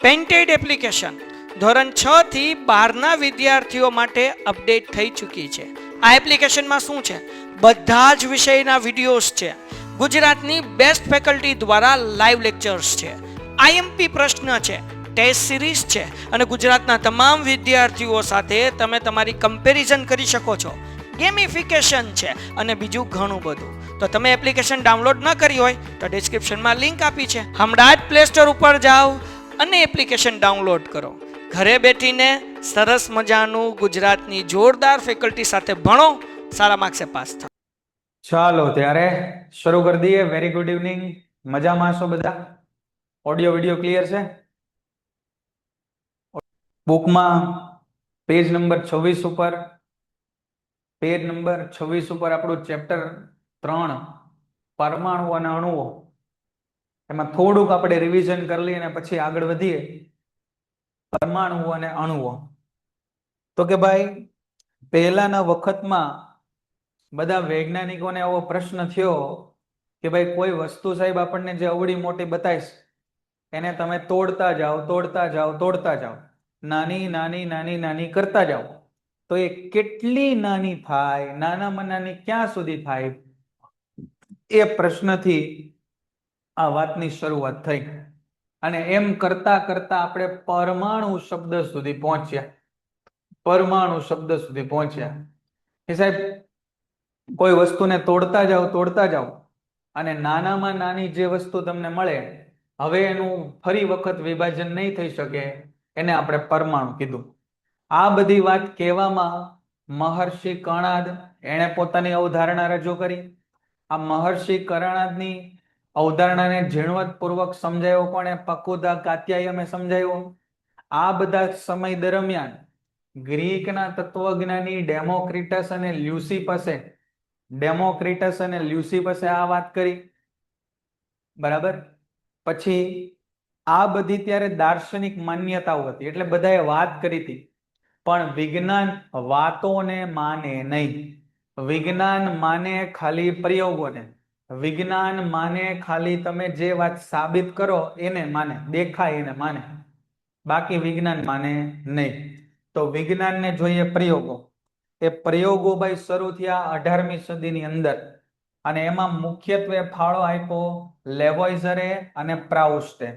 Painted application ધોરણ 6 થી 12ના વિદ્યાર્થીઓ માટે અપડેટ થઈ ચૂકી છે. આ એપ્લિકેશનમાં શું છે? બધા જ વિષયના વિડીયોઝ છે. ગુજરાતની બેસ્ટ ફેકલ્ટી દ્વારા લાઈવ લેક્ચર્સ છે. આઈએમપી પ્રશ્ન છે, ટેસ્ટ સિરીઝ છે અને ગુજરાતના તમામ વિદ્યાર્થીઓ સાથે તમે તમારી કમ્પેરિઝન કરી શકો છો. ગેમિફિકેશન છે અને બીજું ઘણું બધું. તો તમે એપ્લિકેશન ડાઉનલોડ ન કરી હોય તો ડિસ્ક્રિપ્શનમાં લિંક આપી છે. હમણાં જ પ્લે સ્ટોર ઉપર જાઓ અને એપ્લિકેશન ડાઉનલોડ કરો. ઘરે બેઠીને સરસ મજાનું ગુજરાતની જોરદાર ફેકલ્ટી સાથે ભણો, સારા માર્ક્સે પાસ થાઓ. ચાલો ત્યારે શરૂ કરી દઈએ. Very good evening. મજામાં છો બધા? ઓડિયો વિડિયો ક્લિયર છે? બુકમાં પેજ નંબર 26 ઉપર આપણું ચેપ્ટર 3 પરમાણુ અને અણુઓ, એમાં થોડુંક આપણે રિવિઝન કરી લઈએ અને પછી આગળ વધીએ. પરમાણુ અને અણુઓ, તો કે ભાઈ પહેલાના વખતમાં બધા વૈજ્ઞાનિકોને એવો પ્રશ્ન થયો કે ભાઈ કોઈ વસ્તુ સાહેબ આપણને જે અવળી મોટી બતાવીશ એને તમે તોડતા જાઓ, નાની નાની નાની નાની કરતા જાઓ, તો એ કેટલી નાની થાય, નાનામાં નાની ક્યાં સુધી થાય, એ પ્રશ્નથી આ વાતની શરૂઆત થઈ. અને એમ કરતા કરતા આપણે પરમાણુ શબ્દ સુધી પહોંચ્યા. કે સાહેબ કોઈ વસ્તુને તોડતા જાઓ અને નાનામાં નાની જે વસ્તુ તમને મળે, હવે એનું ફરી વખત વિભાજન નહીં થઈ શકે, એને આપણે પરમાણુ કીધું. આ બધી વાત કહેવામાં મહર્ષિ કર્ણાદ એણે પોતાની અવધારણા રજૂ કરી. આ મહર્ષિ કર્ણાદની અવધારણાને ઝીણવટપૂર્વક સમજાયો કોણે? પકુદા કાત્યાયને સમજાયો. આ બધા સમય દરમિયાન ગ્રીકના તત્વજ્ઞાની ડેમોક્રિટસ અને લ્યુસિપસે આ વાત કરી. બરાબર. પછી આ બધી ત્યારે દાર્શનિક માન્યતાઓ હતી, એટલે બધાએ વાત કરી હતી. પણ વિજ્ઞાન વાતોને માને નહીં. વિજ્ઞાન માને ખાલી પ્રયોગોને. વિજ્ઞાન માને ખાલી તમે જે વાત સાબિત કરો એને માને, દેખાય એને માને, બાકી વિજ્ઞાન માને નહીં. તો વિજ્ઞાનને જોઈએ પ્રયોગો. એ પ્રયોગો ભાઈ શરૂ થયા 18મી સદીની અંદર, અને એમાં મુખ્યત્વે ફાળો આપ્યો લેવોઇઝરે અને પ્રાઉસ્ટે.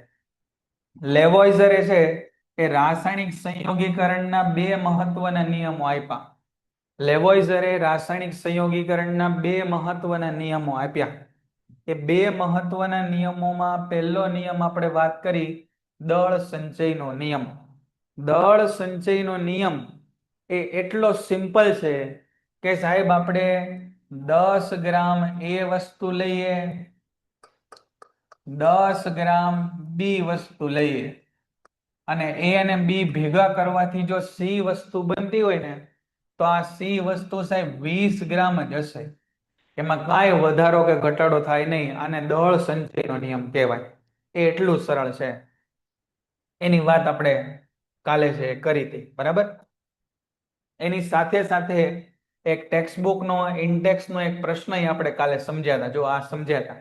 લેવોઇઝરે છે એ રાસાયણિક સંયોગીકરણના બે મહત્વના નિયમો આપ્યા. એ બે મહત્વના નિયમોમાં પહેલો નિયમ આપણે વાત કરી, દળ સંચયનો નિયમ. દળ સંચયનો નિયમ એ એટલો સિમ્પલ છે કે સાહેબ આપણે 10 ગ્રામ એ વસ્તુ લઈએ, 10 ગ્રામ બી વસ્તુ લઈએ, અને એ અને બી ભેગા કરવાથી જો સી વસ્તુ બનતી હોય ને, તો આ સી વસ્તુ સાહેબ 20 ગ્રામ જ હશે. એમાં કાંઈ વધારો કે ઘટાડો થાય નહીં. આને દળ સંચયનો નિયમ કહેવાય. એ એટલું સરળ છે. એની વાત આપણે કાલે છે કરી હતી. બરાબર. એની સાથે સાથે એક ટેક્સ્ટબુકનો ઇન્ડેક્સનો એક પ્રશ્ન આપણે કાલે સમજ્યા હતા. જો આ સમજ્યા હતા.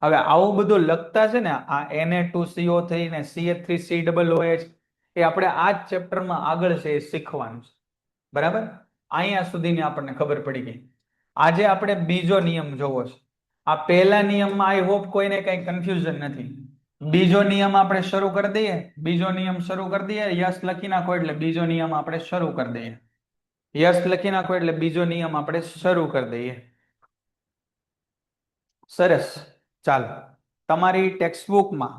હવે આવું બધું લખતા છે ને, આ Na2CO3 ને CH3COOH, એ આપણે આ જ ચેપ્ટરમાં આગળ છે એ શીખવાનું છે. બરાબર. અહીંયા સુધીની આપણને ખબર પડી ગઈ. આજે આપણે બીજો નિયમ જોવો છે. આ પહેલા નિયમમાં આઈ હોપ કોઈને કઈ કન્ફ્યુઝન નથી. બીજો નિયમ આપણે શરૂ કરી દઈએ. યસ લખી નાખો એટલે બીજો નિયમ આપણે શરૂ કરી દઈએ. સરસ. ચાલો, તમારી ટેક્સ્ટબુકમાં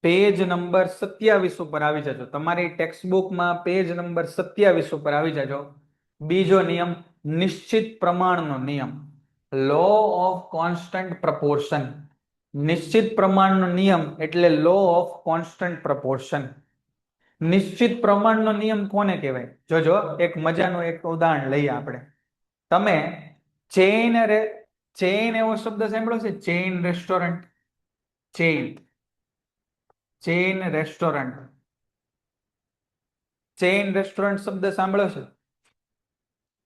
પેજ નંબર 27 ઉપર આવી જજો. બીજો નિયમ, નિશ્ચિત પ્રમાણનો નિયમ, લો ઓફ કોન્સ્ટન્ટ પ્રપોર્શન. નિશ્ચિત પ્રમાણનો નિયમ એટલે લો ઓફ કોન્સ્ટન્ટ પ્રપોર્શન. નિશ્ચિત પ્રમાણનો નિયમ કોને કહેવાય? જોજો, એક મજાનું એક ઉદાહરણ લઈએ આપણે. તમે ચેઇન એવો શબ્દ સાંભળ્યો છે? Chain restaurant. ચેઇન રેસ્ટોરન્ટ શબ્દ સાંભળ્યો છે?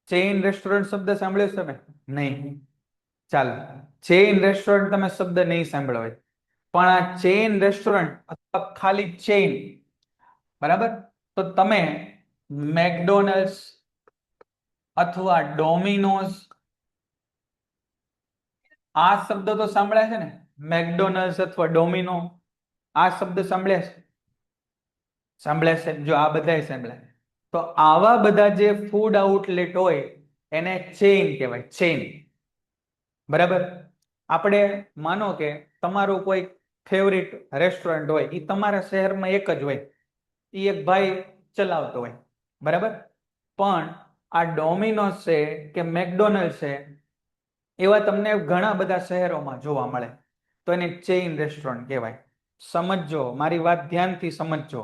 ચેઇન રેસ્ટોરન્ટ શબ્દ સાંભળ્યો છે તમે? નહીં. ચાલો, ચેઇન રેસ્ટોરન્ટ તમે શબ્દ નહીં સાંભળ્યો હોય, પણ આ ચેઇન રેસ્ટોરન્ટ અથવા ખાલી ચેઇન, બરાબર? તો તમે મેકડોનલ્ડ્સ અથવા ડોમિનોઝ આ શબ્દ તો સાંભળ્યા છે ને, મેકડોનલ્ડ્સ અથવા ડોમિનો આ શબ્દ સાંભળ્યા છે? સાંભળ્યા છે? જો આ બધાય સાંભળ્યા. તો આવા બધા જે ફૂડ આઉટલેટ હોય એને ચેઇન કહેવાય, ચેઇન. બરાબર? આપણે માનો કે તમારું કોઈ ફેવરિટ રેસ્ટોરન્ટ હોય, એ તમારા શહેરમાં એક જ હોય, એ એક ભાઈ ચલાવતો હોય. બરાબર? પણ આ ડોમિનોઝ છે કે મેકડોનલ્ડ છે, એવા તમને ઘણા બધા શહેરોમાં જોવા મળે, તો એને ચેઇન રેસ્ટોરન્ટ કહેવાય. સમજજો, મારી વાત ધ્યાનથી સમજજો.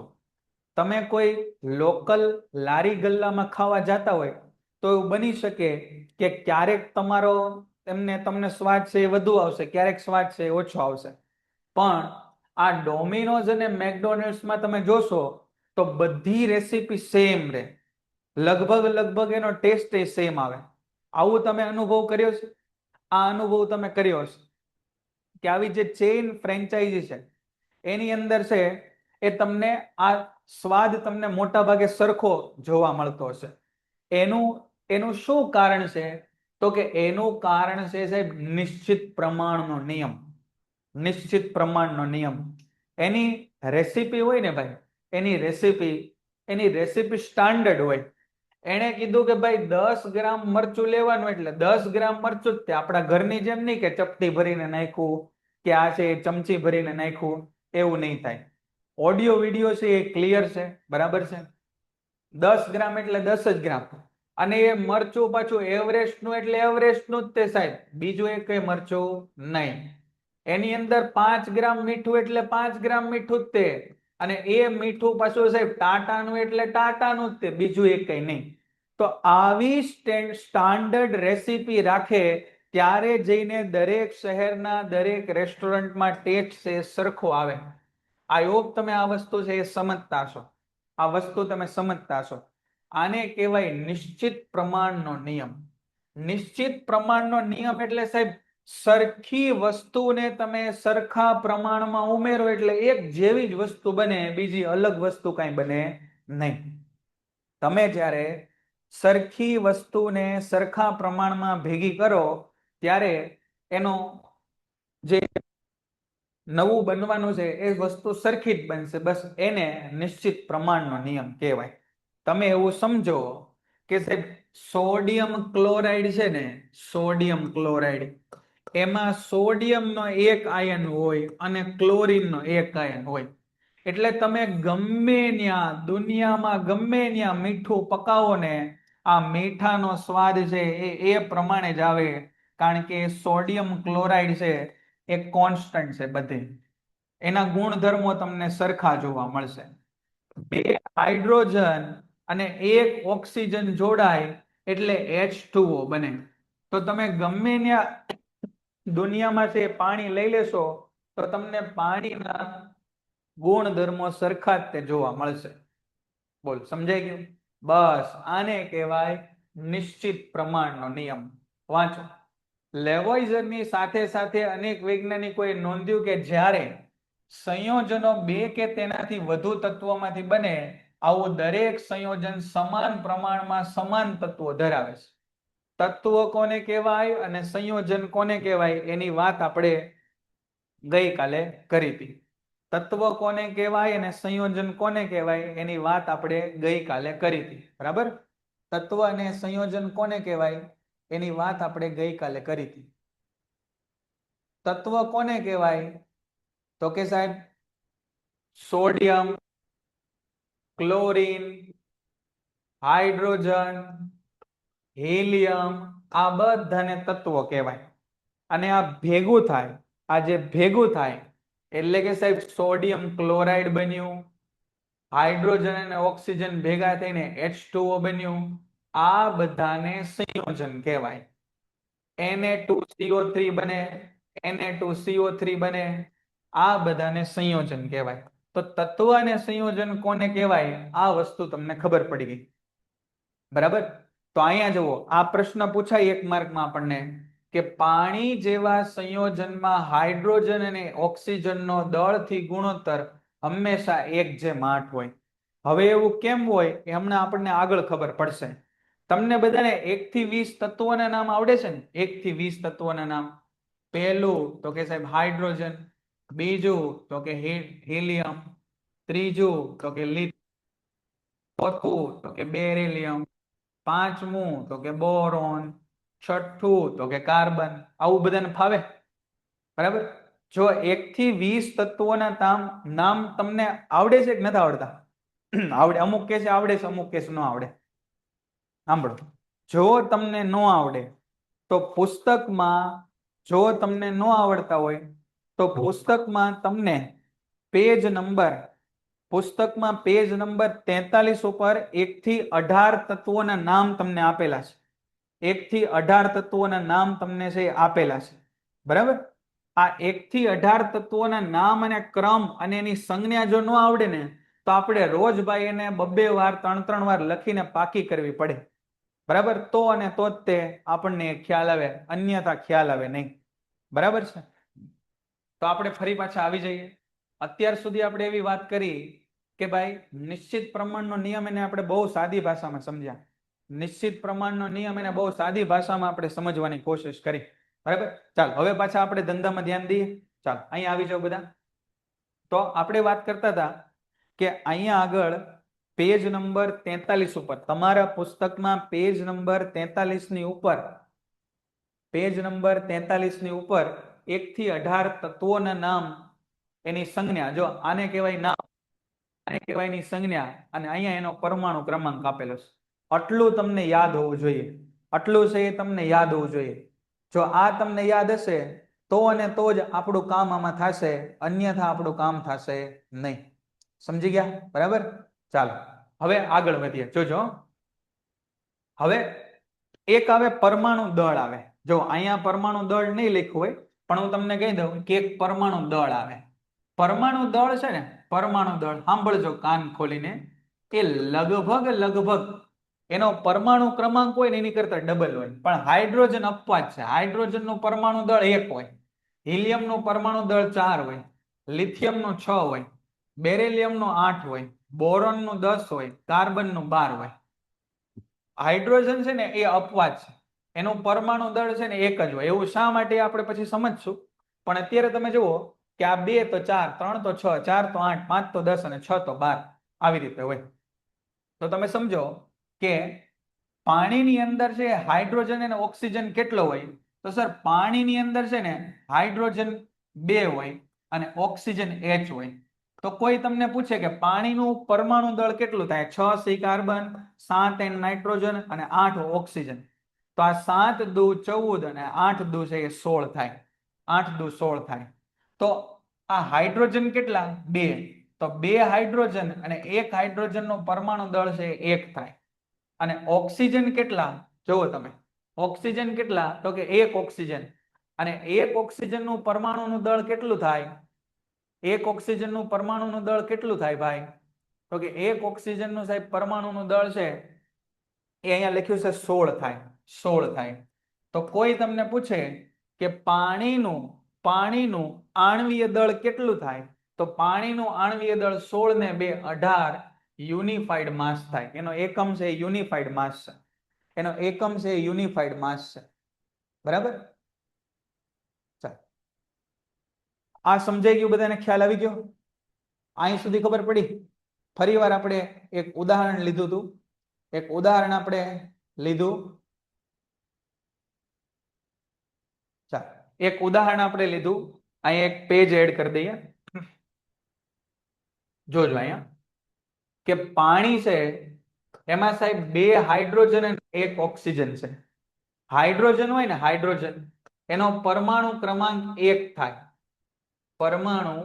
તમે કોઈ લોકલ લારી ગલ્લામાં ખાવા જતા હોય તો એવું બની શકે કે ક્યારેક તમારો તમને સ્વાદ છે એ વધુ આવશે, ક્યારેક સ્વાદ છે એ ઓછો આવશે. પણ આ ડોમિનોઝ અને મેકડોનલ્ડ્સમાં તમે જોશો તો બધી રેસીપી સેમ રહે, લગભગ એનો ટેસ્ટ એ સેમ આવે. આવું તમે અનુભવ કર્યો છે? આ અનુભવ તમે કર્યો હશે કે આવી જે ચેઇન ફ્રેન્ચાઇઝી છે એની અંદર છે એ તમને આ સ્વાદ તમને મોટા ભાગે સરખો જોવા મળતો હશે. એનું શું કારણ છે? તો કે એનું કારણ છે સાહેબ નિશ્ચિત પ્રમાણનો નિયમ. નિશ્ચિત પ્રમાણનો નિયમ. એની રેસીપી હોય ને ભાઈ, એની રેસીપી સ્ટાન્ડર્ડ હોય. એણે કીધું કે ભાઈ 10 ગ્રામ મરચું લેવાનું એટલે 10 ગ્રામ મરચું જ તે, આપણા ઘરની જેમ નહીં કે ચપટી ભરીને નાખ્યું કે આ છે ચમચી ભરીને નાખ્યું, એવું નહીં થાય. ઓડિયો વિડિયો છે એ ક્લિયર છે, બરાબર છે? 10 ગ્રામ એટલે 10 જ ગ્રામ. અને એ મરચું પાછું એવરેસ્ટનું એટલે એવરેસ્ટનું જ તે સાહેબ, બીજું એક કઈ મરચું નહીં. એની અંદર 5 ગ્રામ મીઠું એટલે 5 ગ્રામ મીઠું જ તે, અને એ મીઠું પાછું સાહેબ ટાટાનું એટલે ટાટાનું જ તે, બીજું એક કઈ નહીં. તો આવી સ્ટાન્ડર્ડ રેસીપી રાખે ત્યારે જઈને દરેક શહેરના દરેક રેસ્ટોરન્ટમાં ટેસ્ટ છે સરખો આવે. આઈ હોપ તમે આ વસ્તુ છે એ સમજતા છો. આ વસ્તુ તમે સમજતા છો. આને કહેવાય નિશ્ચિત પ્રમાણનો નિયમ. નિશ્ચિત પ્રમાણનો નિયમ એટલે સાહેબ સરખી વસ્તુને તમે સરખા પ્રમાણમાં ઉમેરો એટલે એક જેવી જ વસ્તુ બને, બીજી અલગ વસ્તુ કાંઈ બને નહીં. તમે જ્યારે સરખી વસ્તુને સરખા પ્રમાણમાં ભેગી કરો ત્યારે એનો જે નવું બનવાનું છે એ વસ્તુ સરખી જ બનશે. બસ એને નિશ્ચિત પ્રમાણનો નિયમ કહેવાય. તમે એવું સમજો કે સાહેબ સોડિયમ ક્લોરાઇડ છે ને, સોડિયમ ક્લોરાઇડ, એમાં સોડિયમનો એક આયન હોય અને ક્લોરીનનો એક આયન હોય. એટલે તમે ગમે ત્યાં દુનિયામાં ગમે ત્યાં મીઠું પકાવો ને, આ મીઠાનો સ્વાદ છે એ પ્રમાણે જ આવે, કારણ કે સોડિયમ ક્લોરાઇડ છે એ કોન્સ્ટન્ટ છે બધે. એના ગુણધર્મો તમને સરખા જોવા મળશે. 2 હાઇડ્રોજન અને 1 ઓક્સિજન જોડાય એટલે H2O બને. તો તમે ગમે ત્યાં દુનિયામાં છે પાણી લઈ લેશો તો તમને પાણીના ગુણધર્મો સરખા જ તે જોવા મળશે. બોલ, સમજાઈ ગયું? બસ આને કહેવાય નિશ્ચિત પ્રમાણનો નિયમ. વાંચો. લેવોઇઝરની સાથે સાથે અનેક વૈજ્ઞાનિકોએ નોંધ્યું કે જ્યારે સંયોજનો 2 કે તેનાથી વધુ તત્વોમાંથી બને, આવું દરેક સંયોજન સમાન પ્રમાણમાં સમાન તત્વો ધરાવે છે. તત્વો કોને કહેવાય અને સંયોજન કોને કહેવાય એની વાત આપણે ગઈકાલે કરી હતી. તત્વ કોને કહેવાય અને સંયોજન કોને કહેવાય એની વાત આપણે ગઈકાલે કરી હતી, બરાબર? તત્વ અને સંયોજન કોને કહેવાય એની વાત આપણે ગઈકાલે કરી હતી. તત્વ કોને કહેવાય? તો કે સાહેબ સોડિયમ, ક્લોરીન, હાઇડ્રોજન, હિલિયમ, આ બધાને તત્વો કહેવાય. અને આ ભેગું થાય, આ જે ભેગું થાય એટલે કે સાહેબ સોડિયમ ક્લોરાઇડ બન્યું, હાઇડ્રોજન અને ઓક્સિજન ભેગા થઈને H2O બન્યું. આ બધાને સંયોજન કહેવાય. Na2CO3 બને, Na2CO3 બને, આ બધાને સંયોજન કહેવાય. તો તત્વ અને સંયોજન કોને કહેવાય આ વસ્તુ તમને ખબર પડી ગઈ, બરાબર? તો અહીંયા જુઓ, આ પ્રશ્ન પૂછાય 1 માર્કમાં આપણને કે પાણી જેવા સંયોજનમાં હાઇડ્રોજન અને ઓક્સિજનનો દળથી ગુણોત્તર હંમેશા 1:8 હોય. હવે એવું કેમ હોય એ હમણાં આપણને આગળ ખબર પડશે. તમને બધાને 1 થી 20 તત્વોના નામ આવડે છે ને? 1 થી 20 તત્વોના નામ. પહેલું તો કે સાહેબ હાઇડ્રોજન, બીજું તો કે હિલિયમ, ત્રીજું તો કે લિથિયમ, ચોથું તો કે બેરિલિયમ, પાંચમું તો કે બોરોન, છઠ્ઠું તો કે કાર્બન. આવું બધાને ફાવે? બરાબર. જો 1 થી 20 તત્વોના નામ તમને આવડે છે કે નથી આવડતા? આવડે. અમુક કે છે આવડે છે, અમુક કે છે ન આવડે. સાંભળો, જો તમને ન આવડે તો પુસ્તકમાં, જો તમને ન આવડતા હોય તો પુસ્તકમાં તમને પેજ નંબર, પુસ્તકમાં પેજ નંબર 43 ઉપર 1 થી 18 તત્વોના નામ તમને આપેલા છે. 1 થી 18 તત્વોના નામ તમને છે આપેલા છે. બરાબર. આ 1 થી 18 તત્વોના નામ અને ક્રમ અને એની સંજ્ઞા જો ન આવડે ને તો આપણે રોજ ભાઈ એને 2-2 વાર 3-3 વાર લખીને પાકી કરવી પડે. બરાબર. તો અને તો જ તે આપણને ખ્યાલ આવે, અન્યથા ખ્યાલ આવે નહીં. બરાબર છે. તો આપણે ફરી પાછા આવી જઈએ. અત્યાર સુધી આપણે એવી વાત કરી કે ભાઈ નિશ્ચિત પ્રમાણનો નિયમ એને આપણે બહુ સાદી ભાષામાં સમજ્યા. નિશ્ચિત પ્રમાણનો નિયમ એને બહુ સાદી ભાષામાં આપણે સમજવાની કોશિશ કરી. બરાબર. ચાલ હવે પાછા આપણે ધંધામાં ધ્યાન દઈએ. ચાલ અહીંયા આવી જાઓ બધા. તો આપણે વાત કરતા હતા કે અહીંયા આગળ પેજ નંબર 43 ઉપર, તમારા પુસ્તકમાં પેજ નંબર 43 ની ઉપર, પેજ નંબર 43 ની ઉપર 1 થી 18 તત્વોના નામ, એની સંજ્ઞા, જો આને કહેવાય નામ, આને કહેવાય એની સંજ્ઞા, અને અહીંયા એનો પરમાણુ ક્રમાંક આપેલો છે. આટલું તમને યાદ હોવું જોઈએ. આટલું છે એ તમને યાદ હોવું જોઈએ. જો આ તમને યાદ હશે તો અને તો જ આપણું કામ આમાં થશે, અન્યથા આપણું કામ થશે નહીં. સમજી ગયા? બરાબર. ચાલો હવે આગળ વધીએ. જોજો, હવે એક આવે પરમાણુ દળ આવે. જો અહીંયા પરમાણુ દળ નહીં લખ્યું હોય પણ હું તમને કહી દઉં કે એક પરમાણુ દળ આવે. પરમાણુ દળ છે ને, પરમાણુ દળ સાંભળજો કાન ખોલીને, એ લગભગ એનો પરમાણુ ક્રમાંક હોય ને એની કરતા ડબલ હોય. પણ હાઇડ્રોજન અપવાદ છે. હાઇડ્રોજન નું પરમાણુ દળ 1 હોય, હિલિયમ નું પરમાણુ દળ 4 હોય, લિથિયમ નું 6 હોય, બેરિલિયમ નું 8 હોય, બોરોન નું 10 હોય, કાર્બન નું 12 હોય. હાઇડ્રોજન છે ને એ અપવાદ છે. એનું પરમાણુ દળ છે ને 1 જ હોય. એવું શા માટે આપણે પછી સમજશું. પણ અત્યારે તમે જુઓ કે આ 2 તો 4, 3 તો 6, 4 તો 8, 5 તો 10 અને 6 તો 12 આવી રીતે હોય. તો તમે સમજો કે પાણીની અંદર છે હાઇડ્રોજન અને ઓક્સિજન કેટલો હોય? તો સર પાણીની અંદર છે ને હાઇડ્રોજન 2 હોય અને ઓક્સિજન H હોય. તો કોઈ તમને પૂછે કે પાણીનું પરમાણુ દળ કેટલું થાય? 6 C કાર્બન, 7 N નાઇટ્રોજન અને 8 ઓક્સિજન. તો આ 7 દુ 14 અને 8 દુ છે એ 16 થાય. 8 દુ 16 થાય. તો આ હાઇડ્રોજન કેટલા? 2. તો 2 હાઇડ્રોજન અને 1 હાઇડ્રોજન નો પરમાણુ દળ છે 1 થાય. અને ઓક્સિજન કેટલા? જુઓ તમે, ઓક્સિજન કેટલા? તો કે 1 ઓક્સિજન. અને 1 ઓક્સિજન નું પરમાણુ નું દળ કેટલું થાય? 1 ઓક્સિજન નું પરમાણુ નું દળ કેટલું થાય ભાઈ? તો કે 1 ઓક્સિજન નું સાહેબ પરમાણુ નું દળ છે એ અહીંયા લખ્યું છે 16 થાય. 16 થાય. તો કોઈ તમને પૂછે કે પાણીનું આણ્વીય દળ કેટલું થાય? તો પાણીનું આણ્વીય દળ 16 ને 2 18 યુનિફાઈડ માસ થાય. એનો એકમ છે યુનિફાઈડ માસ છે. એનો એકમ છે યુનિફાઈડ માસ છે. બરાબર. ચાલ, આ સમજાઈ ગયું? બધાને ખ્યાલ આવી ગયો? અહીં સુધી ખબર પડી? ફરી વાર આપણે એક ઉદાહરણ લીધું હતું. એક ઉદાહરણ આપણે લીધું. ચાલ, એક ઉદાહરણ આપણે લીધું. અહીં એક પેજ એડ કરી દઈએ. જોજો અહીંયા કે પાણી છે એમાં સાહેબ 2 હાઇડ્રોજન અને 1 ઓક્સિજન છે. હાઇડ્રોજન હોય ને, હાઇડ્રોજન, એનો પરમાણુ ક્રમાંક 1 થાય. પરમાણુ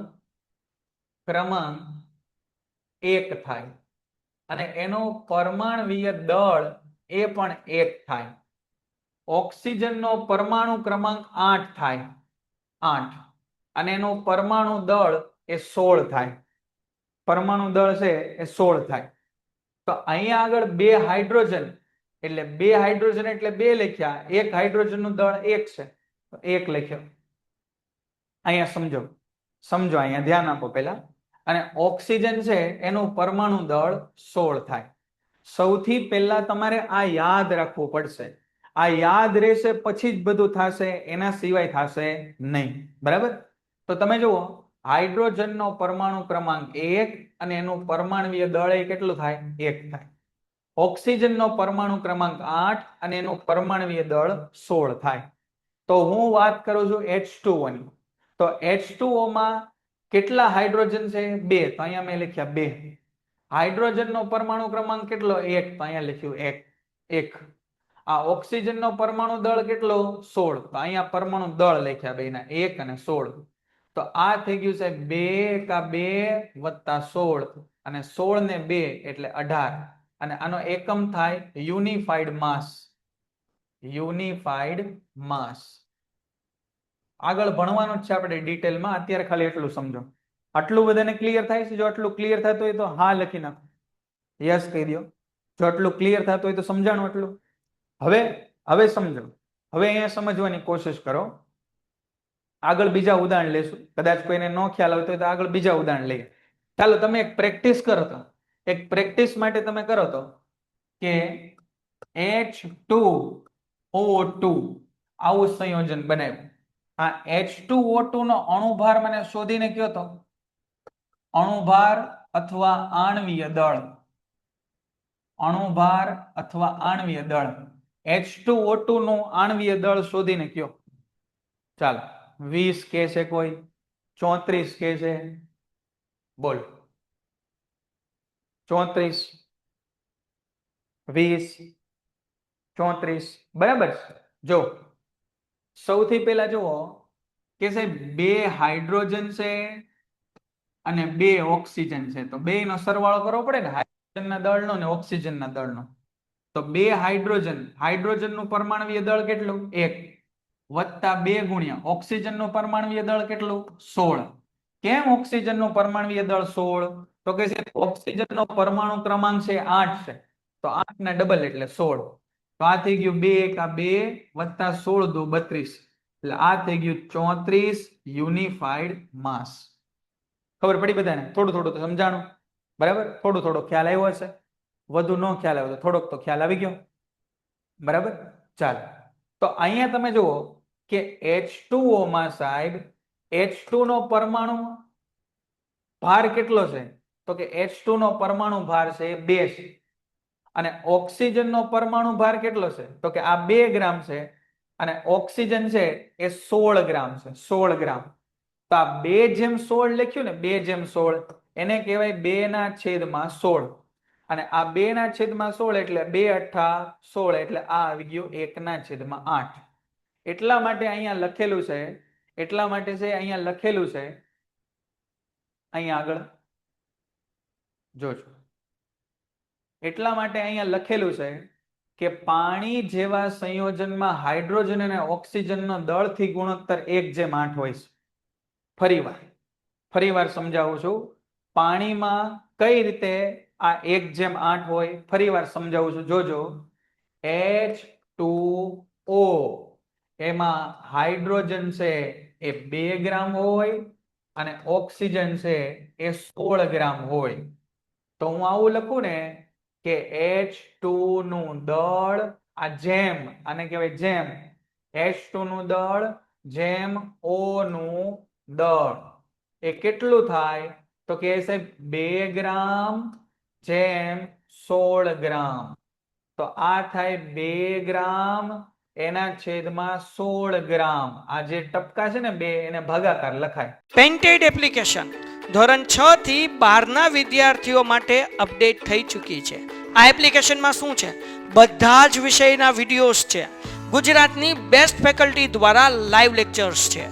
ક્રમાંક 1 થાય. અને એનો પરમાણ્વીય દળ એ પણ 1 થાય. ઓક્સિજન નો પરમાણુ ક્રમાંક 8 થાય. 8. અને એનો પરમાણુ દળ એ 16 થાય. પરમાણુ દળ છે એ 16 થાય. તો અહીંયા આગળ 2 હાઇડ્રોજન એટલે 2 હાઇડ્રોજન એટલે 2 લખ્યા. 1 હાઇડ્રોજન નું દળ 1 છે તો 1 લખ્યો. અહીંયા સમજો, અહીંયા ધ્યાન આપો પહેલા. અને ઓક્સિજન છે એનું પરમાણુ દળ 16 થાય. સૌથી પહેલા તમારે આ યાદ રાખવું પડશે. આ યાદ રહેશે પછી જ બધું થશે, એના સિવાય થશે નહીં. બરાબર? તો તમે જુઓ, હાઇડ્રોજનનો પરમાણુ ક્રમાંક 1 અને એનું પરમાણ્વીય દળ એ કેટલું થાય? 1 થાય. ઓક્સિજનનો પરમાણુ ક્રમાંક 8 અને એનું પરમાણ્વીય દળ 16 થાય. તો હું વાત કરું છું H2O ની. તો H2O માં કેટલા હાઇડ્રોજન છે? 2. તો અહીંયા મેં લખ્યા 2. હાઇડ્રોજનનો પરમાણુ ક્રમાંક કેટલો? 1. તો અહીંયા લખ્યું 1. આ ઓક્સિજનનો પરમાણુ દળ કેટલો? 16. તો અહીંયા પરમાણુ દળ લખ્યા બેના 1 અને 16. તો આ થઈ ગયું છે 2 કા 2 વત્તા 16 અને 16 ને 2 એટલે 18 અને આનો એકમ થાય યુનિફાઈડ માસ. યુનિફાઈડ માસ. આગળ ભણવાનું જ છે આપણે ડિટેલમાં, અત્યારે ખાલી એટલું સમજો. આટલું બધાને ક્લિયર થાય છે? જો આટલું ક્લિયર થતું હોય તો હા લખી નાખો, યસ કહી દો. જો આટલું ક્લિયર થતું હોય તો સમજાણું આટલું. હવે સમજો. હવે અહીંયા સમજવાની કોશિશ કરો. આગળ બીજા ઉદાહરણ લેશું. કદાચ કોઈને ન ખ્યાલ આવતો હોય તો આગળ બીજા ઉદાહરણ લઈએ. ચાલો તમે એક પ્રેક્ટિસ કરો. તો એક પ્રેક્ટિસ માટે તમે કરો તો કે H2O2 આવું સંયોજન બનાવ્યું. આ H2O2 નો અણુભાર મને શોધીને કયો તો. અણુભાર અથવા આણ્વીય દળ. અણુભાર અથવા આણ્વીય દળ. H2O2 નું આણ્વીય દળ શોધીને કયો. ચાલો 20 કે છે કોઈ, 34 કે છે, બોલ. 34, 20, 34 બરાબર છે. જો સૌથી પહેલા જુઓ કે સાહેબ 2 હાઇડ્રોજન છે અને 2 ઓક્સિજન છે. તો બે નો સરવાળો કરવો પડે ને, હાઇડ્રોજનના દળનો ને ઓક્સિજનના દળનો. તો 2 હાઇડ્રોજનનું પરમાણ્વીય દળ કેટલું? 1 વત્તા 2 ગુણ્યા ઓક્સિજનનું પરમાણ્વીય દળ કેટલું? 16. કેમ ઓક્સિજનનું પરમાણ્વીય દળ 16? તો કે છે ઓક્સિજનનો પરમાણુ ક્રમાંક છે 8 છે. તો 8 ના ડબલ એટલે 16. તો આ થઈ ગયું 2 કા 2 વત્તા 16 દુ 32. એટલે આ થઈ ગયું 34 યુનિફાઈડ માસ. ખબર પડી બધાને? થોડું થોડું તો સમજાણું. બરાબર? થોડું થોડો ખ્યાલ આવ્યો હશે. વધુ ન ખ્યાલ આવ્યો તો થોડોક તો ખ્યાલ આવી ગયો. બરાબર? ચાલો તો અહીંયા તમે જુઓ કે H2O માં સાહેબ H2 નો પરમાણુ ભાર કેટલો છે? તો કે H2 નો પરમાણુ ભાર છે 2 છે. અને ઓક્સિજન નો પરમાણુ ભાર કેટલો છે? તો કે આ 2 ગ્રામ છે અને ઓક્સિજન છે એ 16 ગ્રામ છે. 16 ગ્રામ. તો આ 2/16 લખ્યું ને, 2/16 એને કહેવાય 2/16. અને આ 2/16 એટલે 2 અઠ્ઠા 16 એટલે આ આવી ગયું 1/8. એટલા માટે અહીંયા લખેલું છે, અહીંયા આગળ જોજો. એટલા માટે અહીંયા લખેલું છે કે પાણી જેવા સંયોજનમાં હાઇડ્રોજન અને ઓક્સિજનનો દળથી ગુણોત્તર 1/8 હોય છે. ફરીવાર સમજાવું છું. પાણીમાં કઈ રીતે આ 1/8 હોય? ફરીવાર સમજાવું છું, જોજો. H2O એમાં હાઇડ્રોજન છે એ 2 ગ્રામ હોય અને ઓક્સિજન છે એ 16 ગ્રામ હોય. તો હું આવું લખું ને કે H2 નું દળ આ જેમ, આને કહેવાય જેમ, H2 નું દળ જેમ O નું દળ એ કેટલું થાય? તો કે સાહેબ 2 ગ્રામ જેમ 16 ગ્રામ. તો આ થાય 2 ગ્રામ એના છેદમાં 16 ગ્રામ. આ જે ટપકા છે ને 2 એને ભાગાકાર લખાય. પેન્ટેડ એપ્લિકેશન ધોરણ 6 થી 12 ના વિદ્યાર્થીઓ માટે અપડેટ થઈ ચૂકી છે. આ એપ્લિકેશનમાં શું છે? બધા જ વિષયના વિડીયોઝ છે. ગુજરાતની બેસ્ટ ફેકલ્ટી દ્વારા લાઈવ લેક્ચર્સ છે.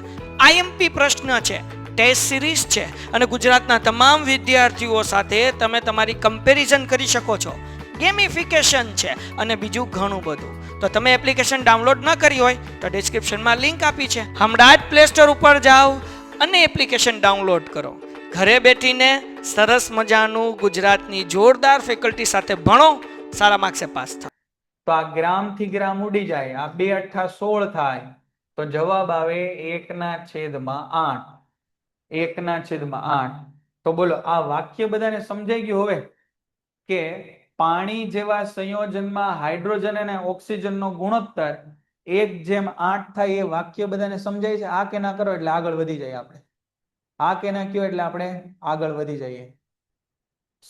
આઈએમપી પ્રશ્ન છે, ટેસ્ટ સિરીઝ છે અને ગુજરાતના તમામ વિદ્યાર્થીઓ સાથે તમે તમારી કમ્પેરિઝન કરી શકો છો. ગેમિફિકેશન છે અને બીજું ઘણું બધું. તો તમે એપ્લિકેશન ડાઉનલોડ ન કરી હોય તો ડિસ્ક્રિપ્શનમાં લિંક આપી છે. હમણાં જ પ્લે સ્ટોર ઉપર જાઓ અને એપ્લિકેશન ડાઉનલોડ કરો. ઘરે બેઠીને સરસ મજાનું ગુજરાતની જોરદાર ફેકલ્ટી સાથે ભણો, સારા માર્ક્સે પાસ થાઓ. તો આ ગ્રામ થી ગ્રામ ઉડી જાય, આ 2 અઠ્ઠા 16 થાય. તો જવાબ આવે 1/8. 1/8. તો બોલો આ વાક્ય બધાને સમજાઈ ગયું હવે કે પાણી જેવા સંયોજનમાં હાઇડ્રોજન અને ઓક્સિજનનો ગુણોત્તર 1:8 થાય એ વાક્ય બધાને સમજાય છે? આ કે ના કરો એટલે આગળ વધી જાય આપણે. આ કે ના કયો એટલે આપણે આગળ વધી જઈએ.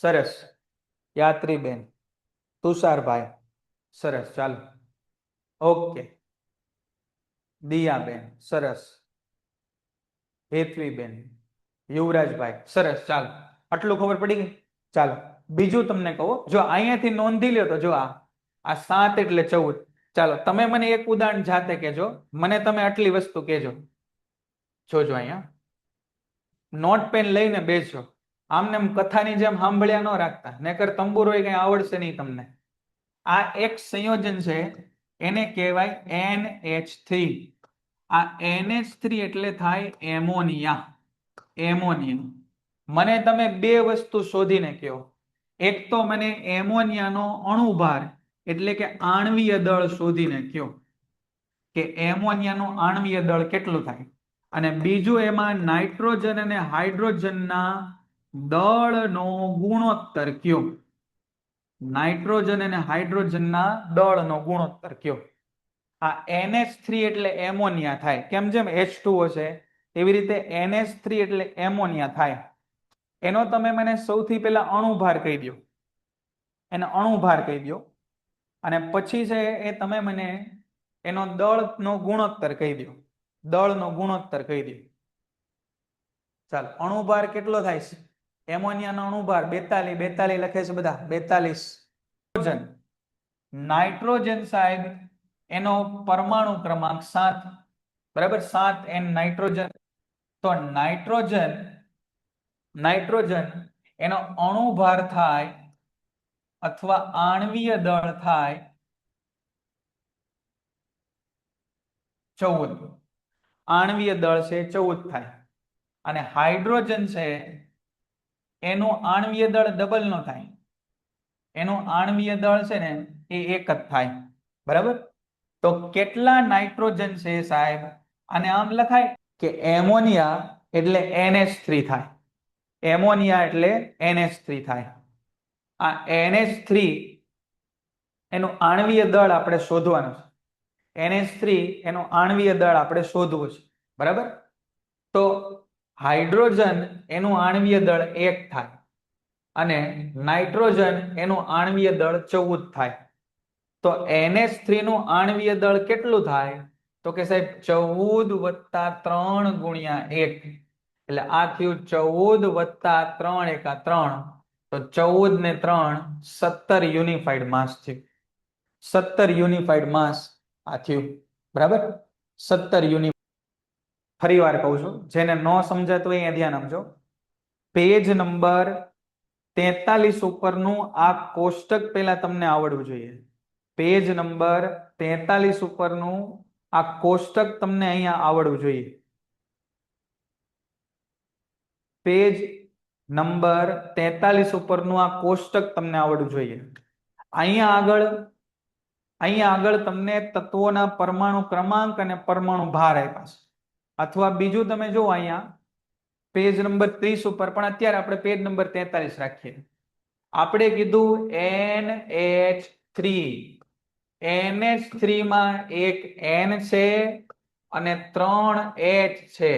સરસ. યાત્રીબેન, તુષારભાઈ, સરસ, ચાલો. ઓકે. દિયાબેન, સરસ. હેતવીબેન, યુવરાજભાઈ, સરસ, ચાલો. આટલું ખબર પડી ગઈ? ચાલો બીજું તમને કહું, જો અહીંયાથી નોંધી લ્યો તો જો આ 7 એટલે 14. ચાલો તમે મને એક ઉદાહરણ જાતે કહેજો, મને તમે આટલી વસ્તુ કહેજો. જોજો અહીંયા નોટ પેન લઈને બેસજો. આમને કથાની જેમ સાંભળ્યા ન રાખતા, નકર તંબુરો કઈ આવડશે નહીં તમને. આ એક સંયોજન છે, એને કહેવાય NH3. આ NH3 એટલે થાય એમોનિયા. એમોનિયા. મને તમે બે વસ્તુ શોધીને કહો. એક તો મને એમોનિયાનો અણુભાર એટલે કે આણ્વીય દળ શોધીને કહો કે એમોનિયાનું આણ્વીય દળ કેટલું થાય, અને બીજું એમાં નાઇટ્રોજન અને હાઇડ્રોજનના દળનો ગુણોત્તર કયો. નાઇટ્રોજન અને હાઇડ્રોજનના દળનો ગુણોત્તર કયો. આ NH3 એટલે એમોનિયા થાય, કેમ જેમ H2O છે એવી રીતે NH3 એટલે એમોનિયા થાય. એનો તમે મને સૌથી પહેલા અણુભાર કહી દો, એને અણુભાર કહી દો, અને પછી છે એ તમે મને એનો દળનો ગુણોત્તર કહી દો. દળનો ગુણોત્તર કહી દો. ચાલો અણુભાર કેટલો થાય છે? એમોનિયાનો અણુભાર 42 લખે છે બધા, 42. નાઇટ્રોજન સાહેબ એનો પરમાણુ ક્રમાંક 7, બરાબર, 7 N નાઇટ્રોજન. તો નાઇટ્રોજન એનો અણુભાર થાય અથવા આણ્વીય દળ થાય 14. આણ્વીય દળ છે 14 થાય. અને હાઇડ્રોજન છે એનું આણ્વીય દળ ડબલ નો થાય, એનું આણ્વીય દળ છે ને એ 1 જ થાય, બરાબર. તો કેટલા નાઇટ્રોજન છે સાહેબ? અને આમ લખાય કે એમોનિયા એટલે NH3 થાય. એમોનિયા એટલે NH3 થાય. આ NH3 એનું આણ્વીય દળ આપણે શોધવાનું છે. NH3 એનું આણ્વીય દળ આપણે શોધવું છે, બરાબર. તો હાઇડ્રોજન એનું આણ્વીય દળ 1 થાય અને નાઇટ્રોજન એનું આણ્વીય દળ 14 થાય. તો NH3 નું આણ્વીય દળ કેટલું થાય? તો કે સાહેબ 14 + 3 × 1, એટલે આ થયું 14 + 3 × 3. તો 14 ને 3 17 યુનિફાઈડ માસ થયું. 17 યુનિફાઈડ માસ આ થયું, બરાબર. 17 યુનિફાઈડ. ફરી વાર કહું છું, જેને ન સમજાતું હોય અહીંયા ધ્યાન આપજો. પેજ નંબર 43 ઉપરનું આ કોષ્ટક પહેલા તમને આવડવું જોઈએ. પેજ નંબર 43 ઉપરનું આ કોષ્ટક તમને અહીંયા આવડવું જોઈએ. પેજ નંબર 43 ઉપરનું આ કોષ્ટક તમને આવડવું જોઈએ. અહીંયા આગળ તમને તત્વોના પરમાણુ ક્રમાંક અને પરમાણુ ભાર આપ્યા છે. અથવા બીજું તમે જુઓ અહીંયા પેજ નંબર 30 ઉપર, પણ અત્યારે આપણે પેજ નંબર 43 રાખીએ. આપણે કીધું NH3. NH3 માં એક N છે અને 3 H છે.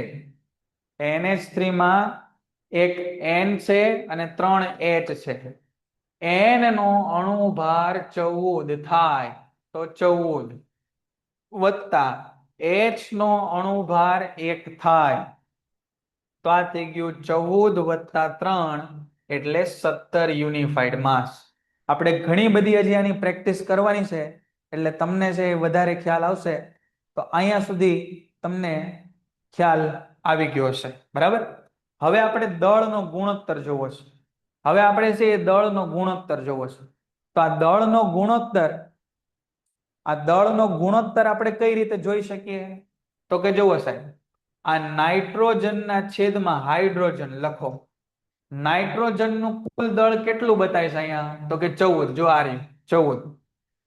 NH3 માં એક N છે અને 3 H છે. N નો અણુભાર 14 થાય, તો 14 વત્તા H નો અણુભાર 1 થાય, તો આ થઈ ગયું 14 + 3 એટલે 17 યુનિફાઈડ માસ. આપણે ઘણી બધી હજી આની પ્રેક્ટિસ કરવાની છે, એટલે તમને છે વધારે ખ્યાલ આવશે. તો અહીંયા સુધી તમને ખ્યાલ આવી ગયો હશે, બરાબર. હવે આપણે દળનો ગુણોત્તર જોવો છે. હવે આપણે છે એ દળનો ગુણોત્તર જોવો છે. તો આ દળનો ગુણોત્તર આપણે કઈ રીતે જોઈ શકીએ? તો કે જુઓ સાહેબ, આ નાઇટ્રોજનના છેદમાં હાઇડ્રોજન લખો. નાઇટ્રોજનનું કુલ દળ કેટલું બતાવે છે અહીંયા? તો કે 14. જો આ રહ્યું 14.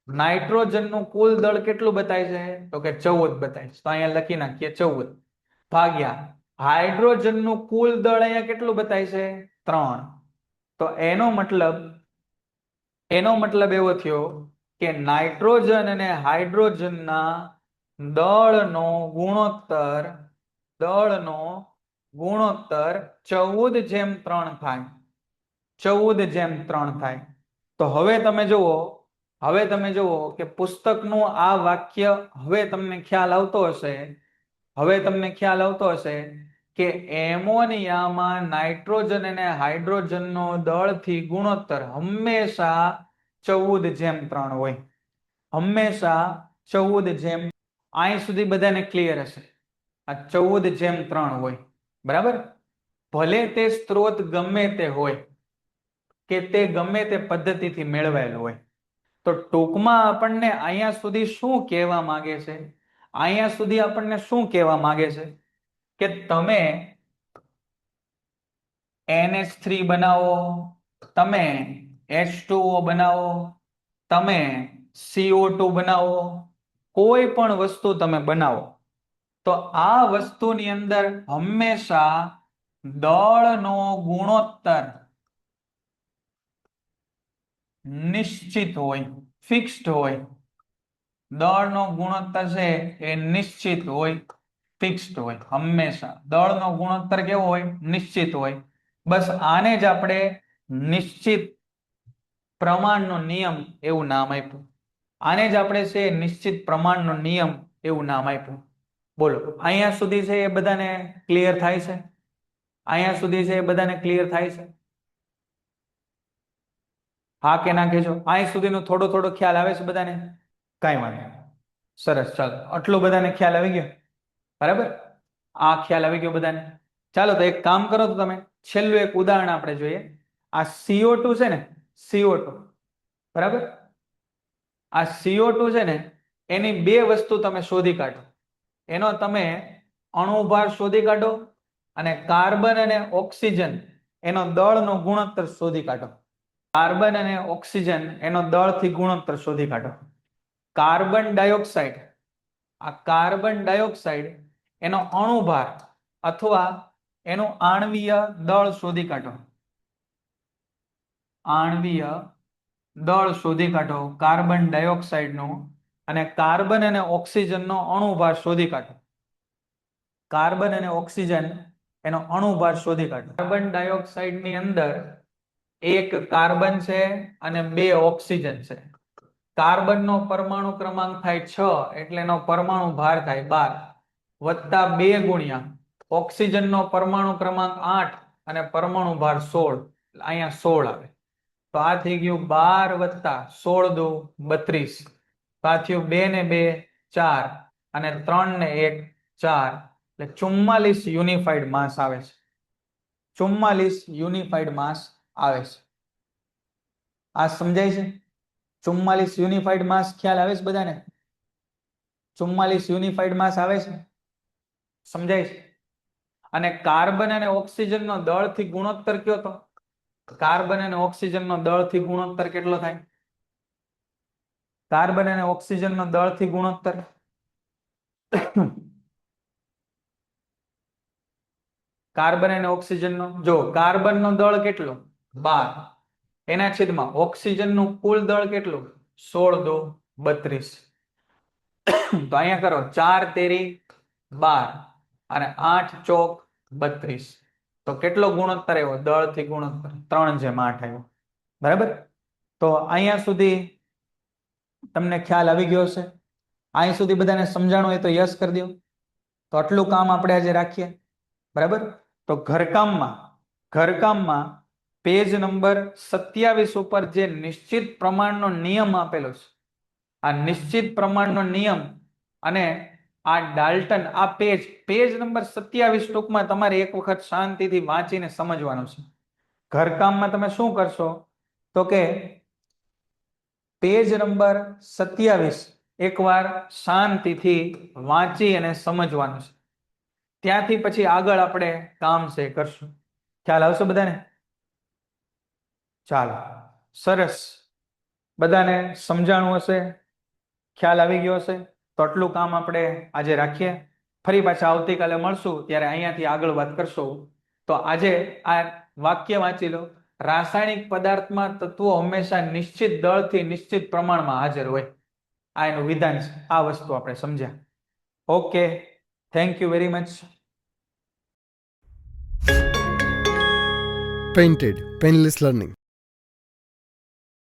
નાઇટ્રોજનનું કુલ દળ કેટલું બતાવે છે? તો કે 14 બતાવે છે. તો અહીંયા લખી નાખીએ 14 ભાગ્યા હાઇડ્રોજનનું કુલ દળ અહીંયા કેટલું બતાવે છે? 3. તો એનો મતલબ એવો થયો કે નાઇટ્રોજન અને હાઇડ્રોજનના દળનો ગુણોત્તર 14:3 થાય. 14:3 થાય. તો હવે તમે જુઓ કે પુસ્તકનું આ વાક્ય હવે તમને ખ્યાલ આવતો હશે કે એમોનિયામાં નાઇટ્રોજન અને હાઇડ્રોજનનો દળથી ગુણોત્તર હંમેશા 14:3 હોય. હંમેશા 14 અહીં સુધી બધાને ક્લિયર હશે. આ 14:3 હોય. બરાબર. ભલે તે સ્ત્રોત ગમે તે હોય કે તે ગમે તે પદ્ધતિથી મેળવાયેલું હોય. તો ટૂંકમાં આપણને અહીંયા સુધી શું કહેવા માંગે છે? અહીંયા સુધી આપણને શું કહેવા માંગે છે કે તમે NH3 બનાવો, તમે H2O બનાવો, તમે CO2 બનાવો, કોઈ પણ વસ્તુ તમે બનાવો તો આ વસ્તુની અંદર હંમેશા દળનો ગુણોત્તર નિશ્ચિત હોય, ફિક્સ્ડ હોય. દળનો ગુણોત્તર છે એ નિશ્ચિત હોય, ફિક્સ્ડ હોય. હંમેશા દળનો ગુણોત્તર કેવો હોય? નિશ્ચિત હોય. બસ આને જ આપણે નિશ્ચિત પ્રમાણનો નિયમ એવું નામ આપ્યું. આને જ આપણે છે નિશ્ચિત પ્રમાણનો નિયમ એવું નામ આપ્યું. બોલો, અહીંયા સુધી છે એ બધાને ક્લિયર થાય છે? અહીંયા સુધી છે એ બધાને ક્લિયર થાય છે? હા કે ના કહેજો. અહીં સુધીનો થોડો ખ્યાલ આવે છે બધાને? કાંઈ વાંધો નહીં. સરસ, ચાલો, આટલો બધાને ખ્યાલ આવી ગયો. બરાબર. આ ખ્યાલ આવી ગયો બધાને. ચાલો, તો એક કામ કરો તો તમે છેલ્લું એક ઉદાહરણ આપણે જોઈએ. આ CO2 છે ને, CO2, બરાબર. આ CO2 છે ને એની બે વસ્તુ તમે શોધી કાઢો. એનો તમે અણુભાર શોધી કાઢો અને કાર્બન અને ઓક્સિજન એનો દળનો ગુણોત્તર શોધી કાઢો. કાર્બન અને ઓક્સિજન એનો દળથી ગુણોત્તર શોધી કાઢો. કાર્બન ડાયોક્સાઇડ એનો અણુભાર અથવા એનું આણ્વીય દળ શોધી કાઢો. આણ્વીય દળ શોધી કાઢો કાર્બન ડાયોક્સાઇડનું, અને કાર્બન અને ઓક્સિજનનો અણુભાર શોધી કાઢો. કાર્બન અને ઓક્સિજન એનો અણુભાર શોધી કાઢો. કાર્બન ડાયોક્સાઇડની અંદર એક કાર્બન છે અને બે ઓક્સિજન છે. કાર્બનનો પરમાણુ ક્રમાંક થાય 6 એટલે એનો પરમાણુ ભાર થાય 12 વત્તા 2 ગુણ્યા ઓક્સિજનનો પરમાણુ ક્રમાંક 8 અને પરમાણુ ભાર 16, અહીંયા 16 આવે. તો આ થઈ ગયું 12 વત્તા 16 દુ 32. તો આ થયું 2 ને 2 4 અને 3 ને 1 4, એટલે 44 યુનિફાઈડ માસ આવે છે. 44 યુનિફાઈડ માસ આવે છે. આ સમજાય છે? 44 યુનિફાઈડ માસ ખ્યાલ આવે છે બધાને? 44 યુનિફાઈડ માસ આવે છે? સમજાય છે? અને કાર્બન અને ઓક્સિજનનો દળથી ગુણોત્તર કયો તો? કાર્બન અને ઓક્સિજનનો દળથી ગુણોત્તર કેટલો થાય? કાર્બન અને ઓક્સિજનનો દળથી ગુણોત્તર કાર્બન અને ઓક્સિજનનો, જો કાર્બનનો દળ કેટલો? 12, એના છેદમાં ઓક્સિજનનું કુલ દળ કેટલું? 16 દુ 32. તો અહીંયા કરો 4 તેરી 12 અને 8 ચોક 32. તો કેટલો ગુણોત્તર આવ્યો? દળથી ગુણોત્તર 3:8 આવ્યો. બરાબર. તો અહીંયા સુધી તમને ખ્યાલ આવી ગયો હશે. અહીં સુધી બધાને સમજાણું હોય તો યસ કરી દો. તો આટલું કામ આપણે આજે રાખીએ. બરાબર. તો ઘરકામમાં પેજ નંબર 27 ઉપર જે નિશ્ચિત પ્રમાણનો નિયમ આપેલો છે, આ નિશ્ચિત પ્રમાણનો નિયમ અને આ ડાલ્ટન, આ પેજ નંબર 27 ટૂંકમાં તમારે એક વખત શાંતિથી વાંચીને સમજવાનું છે. ઘરકામમાં તમે શું કરશો તો કે પેજ નંબર 27 એકવાર શાંતિથી વાંચી અને સમજવાનું છે. ત્યાંથી પછી આગળ આપણે કામ છે કરશું. ખ્યાલ આવશે બધાને? ચાલો, સરસ. બધાને સમજાણું હશે, ખ્યાલ આવી ગયો હશે. તો આટલું કામ આપણે આજે રાખીએ. ફરી પાછા આવતીકાલે મળશું ત્યારે અહીંયાથી આગળ વાત કરશું. તો આજે આ વાક્ય વાંચી લો. રાસાયણિક પદાર્થમાં તત્વો હંમેશા નિશ્ચિત દળથી નિશ્ચિત પ્રમાણમાં હાજર હોય. આ એનું વિધાન છે. આ વસ્તુ આપણે સમજ્યા. Okay, thank you very much. Painted Painless Learning.